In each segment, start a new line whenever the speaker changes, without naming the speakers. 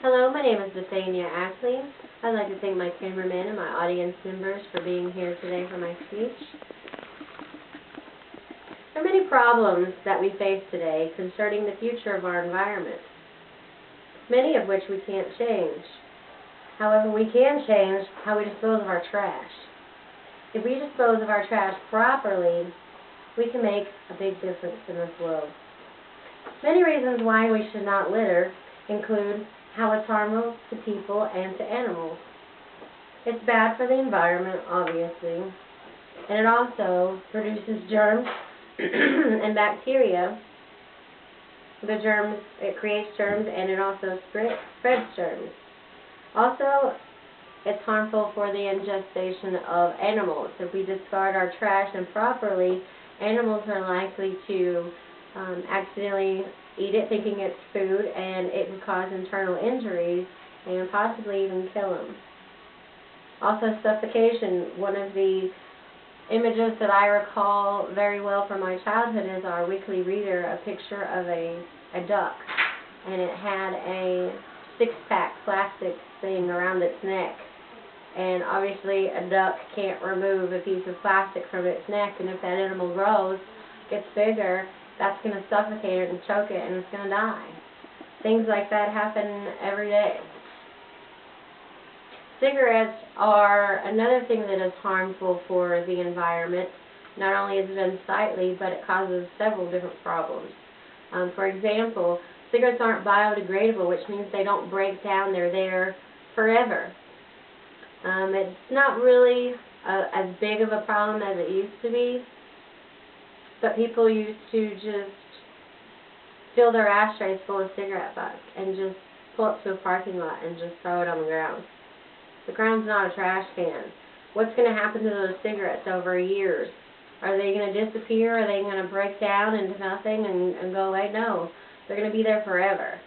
Hello, my name is Nathania Ackley. I'd like to thank my cameraman and my audience members for being here today for my speech. There are many problems that we face today concerning the future of our environment, many of which we can't change. However, we can change how we dispose of our trash. If we dispose of our trash properly, we can make a big difference in this world. Many reasons why we should not litter include how it's harmful to people and to animals. It's bad for the environment, obviously, and it also produces germs and bacteria. It creates germs and it also spreads germs. Also, it's harmful for the ingestion of animals. If we discard our trash improperly, animals are likely to accidentally eat it thinking it's food, and it can cause internal injuries and possibly even kill them. Also, suffocation. One of the images that I recall very well from my childhood is our weekly reader, a picture of a duck, and it had a six-pack plastic thing around its neck. And obviously a duck can't remove a piece of plastic from its neck, and if that animal grows, gets bigger, that's going to suffocate it and choke it, and it's going to die. Things like that happen every day. Cigarettes are another thing that is harmful for the environment. Not only is it unsightly, but it causes several different problems. For example, cigarettes aren't biodegradable, which means they don't break down. They're there forever. It's not really as big of a problem as it used to be, but people used to just fill their ashtrays full of cigarette butts and just pull up to a parking lot and just throw it on the ground. The ground's not a trash can. What's going to happen to those cigarettes over years? Are they going to disappear? Are they going to break down into nothing and go away? No. They're going to be there forever.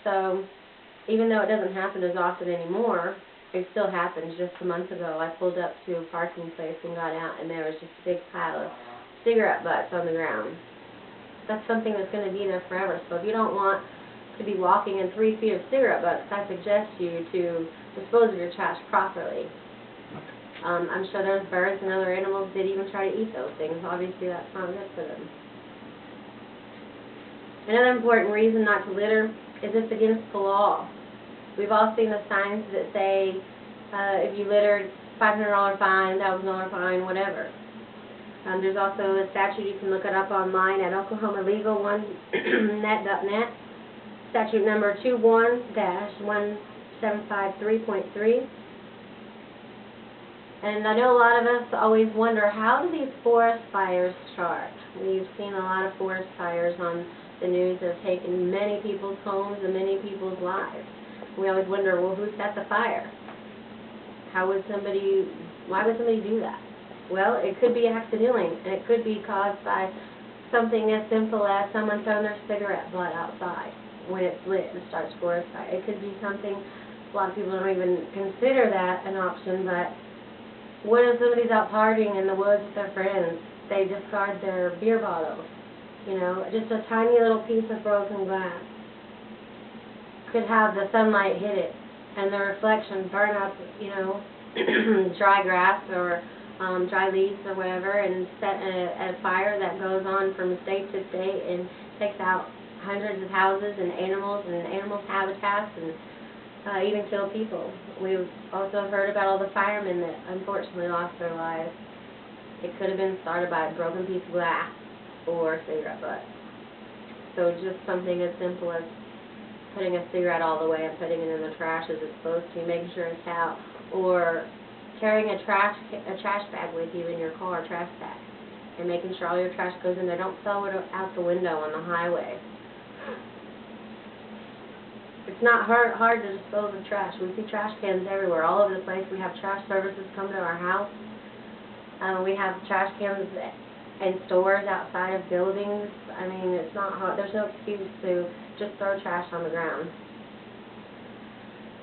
So, even though it doesn't happen as often anymore, it still happens. Just a month ago, I pulled up to a parking place and got out, and there was just a big pile of cigarette butts on the ground. That's something that's going to be there forever. So if you don't want to be walking in 3 feet of cigarette butts, I suggest you to dispose of your trash properly. I'm sure there's birds and other animals that even try to eat those things. Obviously, that's not good for them. Another important reason not to litter is it's against the law. We've all seen the signs that say if you littered, $500 fine, $1,000 fine, whatever. There's also a statute, you can look it up online at OklahomaLegal1net.net, statute number 21-1753.3. And I know a lot of us always wonder, how do these forest fires start? We've seen a lot of forest fires on the news that have taken many people's homes and many people's lives. We always wonder, well, who set the fire? Why would somebody do that? Well, it could be accidentally, and it could be caused by something as simple as someone throwing their cigarette butt outside when it's lit and starts forest fire. It could be something, a lot of people don't even consider that an option, but what if somebody's out partying in the woods with their friends? They discard their beer bottles, you know, just a tiny little piece of broken glass could have the sunlight hit it and the reflection burn up, you know, dry grass or dry leaves or whatever, and set a fire that goes on from state to state and takes out hundreds of houses and animals habitats and even kill people. We've also heard about all the firemen that unfortunately lost their lives. It could have been started by a broken piece of glass or a cigarette butt. So just something as simple as putting a cigarette all the way and putting it in the trash as it's supposed to, making sure it's out, or carrying a trash bag with you in your car, trash bag, and making sure all your trash goes in there. Don't throw it out the window on the highway. It's not hard to dispose of trash. We see trash cans everywhere, all over the place. We have trash services come to our house. We have trash cans in stores outside of buildings. I mean, it's not hard. There's no excuse to just throw trash on the ground.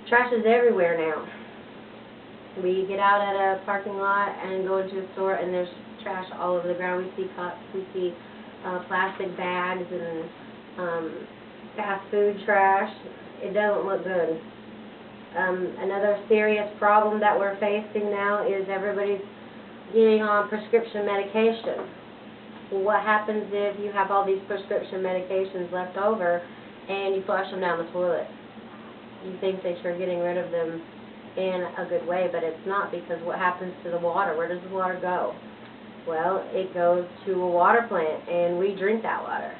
Trash is everywhere now. We get out at a parking lot and go into a store, and there's trash all over the ground. We see cups, we see plastic bags and fast food trash. it doesn't look good. Another serious problem that we're facing now is everybody's getting on prescription medication. Well, what happens if you have all these prescription medications left over and you flush them down the toilet? You think that you're getting rid of them in a good way, but it's not, because what happens to the water? Where does the water go? Well, it goes to a water plant, and we drink that water.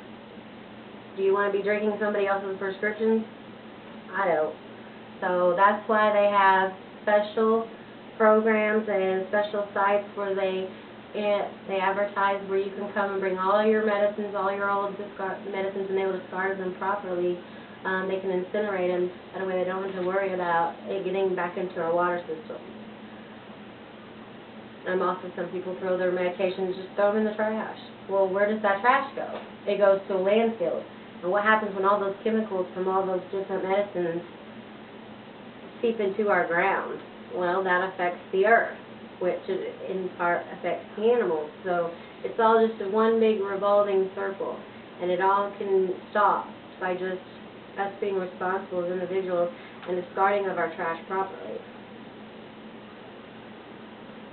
Do you want to be drinking somebody else's prescriptions? I don't. So that's why they have special programs and special sites where they advertise where you can come and bring all your medicines, all your old medicines, and they will discard them properly. They can incinerate them, that way they don't have to worry about it getting back into our water system. Also, some people throw their medications, just throw them in the trash. Well, where does that trash go? It goes to a landfill. And what happens when all those chemicals from all those different medicines seep into our ground? Well, that affects the earth, which in part affects the animals. So it's all just a one big revolving circle, and it all can stop by just us being responsible as individuals and discarding of our trash properly.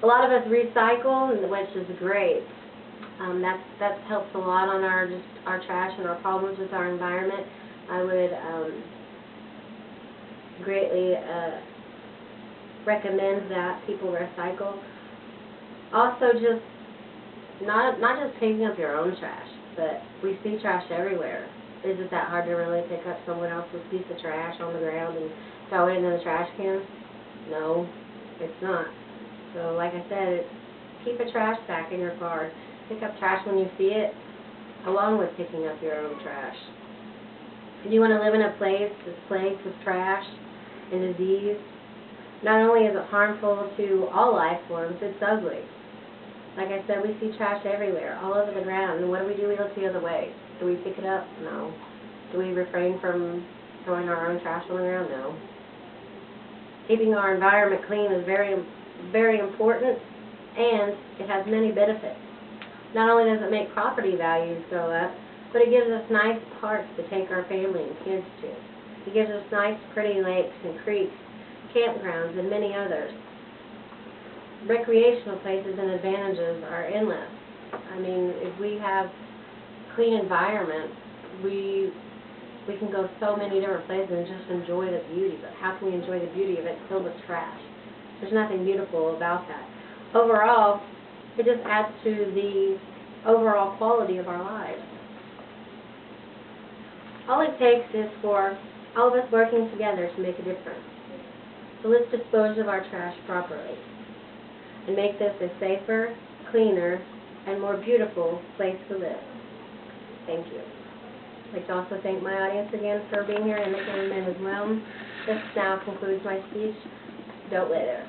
A lot of us recycle, which is great. That helps a lot on our trash and our problems with our environment. I would greatly recommend that people recycle. Also, just not just picking up your own trash, but we see trash everywhere. Is it that hard to really pick up someone else's piece of trash on the ground and throw it in the trash can? No, it's not. So, like I said, keep a trash sack in your car. Pick up trash when you see it, along with picking up your own trash. If you want to live in a place that's plagued with trash and disease, not only is it harmful to all life forms, it's ugly. Like I said, we see trash everywhere, all over the ground. And what do? We look the other way. Do we pick it up? No. Do we refrain from throwing our own trash on the ground? No. Keeping our environment clean is very, very important, and it has many benefits. Not only does it make property values go up, but it gives us nice parks to take our family and kids to. It gives us nice, pretty lakes and creeks, campgrounds, and many others. Recreational places and advantages are endless. I mean, if we have clean environment, we can go so many different places and just enjoy the beauty. But how can we enjoy the beauty if it's filled with trash? There's nothing beautiful about that. Overall, it just adds to the overall quality of our lives. All it takes is for all of us working together to make a difference. So let's dispose of our trash properly and make this a safer, cleaner, and more beautiful place to live. Thank you. I'd like to also thank my audience again for being here, and the cameraman as well. This now concludes my speech. Don't litter.